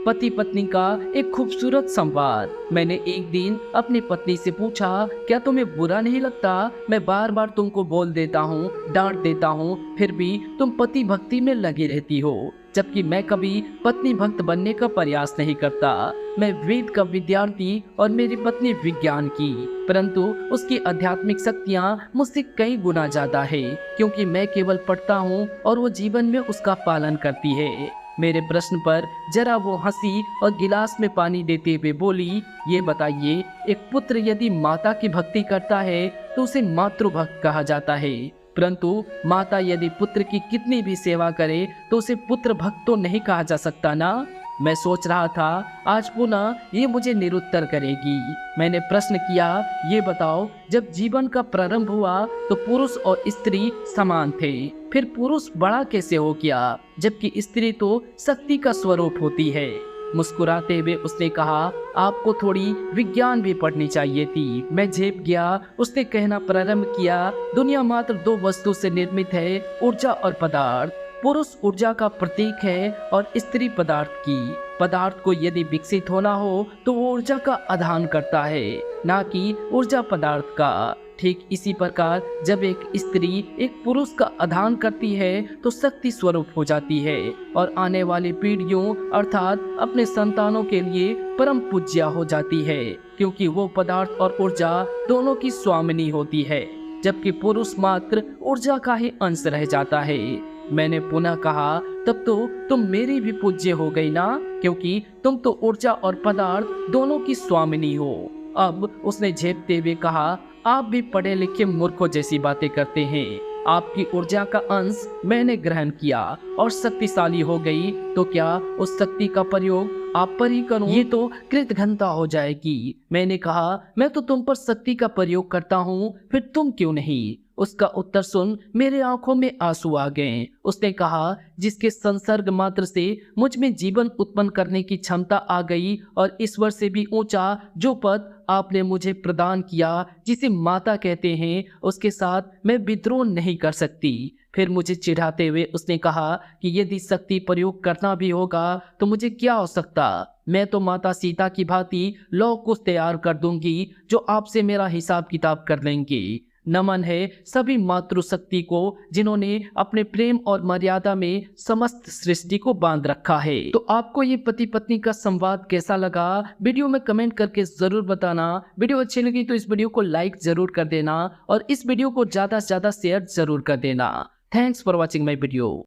पति पत्नी का एक खूबसूरत संवाद। मैंने एक दिन अपनी पत्नी से पूछा, क्या तुम्हें बुरा नहीं लगता मैं बार बार तुमको बोल देता हूँ, डांट देता हूँ, फिर भी तुम पति भक्ति में लगी रहती हो, जबकि मैं कभी पत्नी भक्त बनने का प्रयास नहीं करता। मैं वेद का विद्यार्थी और मेरी पत्नी विज्ञान की, परंतु उसकी आध्यात्मिक शक्तियाँ मुझसे कई गुना ज्यादा है, क्योंकि मैं केवल पढ़ता हूँ और वो जीवन में उसका पालन करती है। मेरे प्रश्न पर जरा वो हंसी और गिलास में पानी देते हुए बोली, ये बताइए, एक पुत्र यदि माता की भक्ति करता है तो उसे मातृभक्त कहा जाता है, परंतु माता यदि पुत्र की कितनी भी सेवा करे तो उसे पुत्र भक्त तो नहीं कहा जा सकता ना। मैं सोच रहा था आज पुनः ये मुझे निरुत्तर करेगी। मैंने प्रश्न किया, ये बताओ, जब जीवन का प्रारंभ हुआ तो पुरुष और स्त्री समान थे, फिर पुरुष बड़ा कैसे हो गया जबकि स्त्री तो शक्ति का स्वरूप होती है। मुस्कुराते हुए उसने कहा, आपको थोड़ी विज्ञान भी पढ़नी चाहिए थी। मैं झेप गया। उसने कहना प्रारंभ किया, दुनिया मात्र दो वस्तु से निर्मित है, ऊर्जा और पदार्थ। पुरुष ऊर्जा का प्रतीक है और स्त्री पदार्थ की। पदार्थ को यदि विकसित होना हो तो वो ऊर्जा का आधान करता है, ना कि ऊर्जा पदार्थ का। ठीक इसी प्रकार जब एक स्त्री एक पुरुष का आधान करती है तो शक्ति स्वरूप हो जाती है और आने वाली पीढ़ियों अर्थात अपने संतानों के लिए परम पूज्य हो जाती है, क्योंकि वो पदार्थ और ऊर्जा दोनों की स्वामिनी होती है, जबकि पुरुष मात्र ऊर्जा का ही अंश रह जाता है। मैंने पुनः कहा, तब तो तुम मेरी भी पूज्य हो गई ना, क्योंकि तुम तो ऊर्जा और पदार्थ दोनों की स्वामिनी हो। अब उसने झेपते हुए कहा, आप भी पढ़े लिखे मूर्खों जैसी बातें करते हैं। आपकी ऊर्जा का अंश मैंने ग्रहण किया और शक्तिशाली हो गई तो क्या उस शक्ति का प्रयोग आप पर ही करूं? ये तो कृतघ्नता हो जाएगी। मैंने कहा, मैं तो तुम पर शक्ति का प्रयोग करता हूँ, फिर तुम क्यों नहीं? उसका उत्तर सुन मेरे आंखों में आंसू आ गए। उसने कहा, जिसके संसर्ग मात्र से मुझ में जीवन उत्पन्न करने की क्षमता आ गई और ईश्वर से भी ऊंचा जो पद आपने मुझे प्रदान किया, जिसे माता कहते हैं, उसके साथ मैं विद्रोह नहीं कर सकती। फिर मुझे चिढ़ाते हुए उसने कहा कि यदि शक्ति प्रयोग करना भी होगा तो मुझे क्या हो सकता, मैं तो माता सीता की भांति लौ कुश तैयार कर दूंगी जो आपसे मेरा हिसाब किताब कर लेंगे। नमन है सभी मातृशक्ति को जिन्होंने अपने प्रेम और मर्यादा में समस्त सृष्टि को बांध रखा है। तो आपको ये पति पत्नी का संवाद कैसा लगा, वीडियो में कमेंट करके जरूर बताना। वीडियो अच्छी लगी तो इस वीडियो को लाइक जरूर कर देना और इस वीडियो को ज्यादा से ज्यादा शेयर जरूर कर देना। Thanks for watching my video.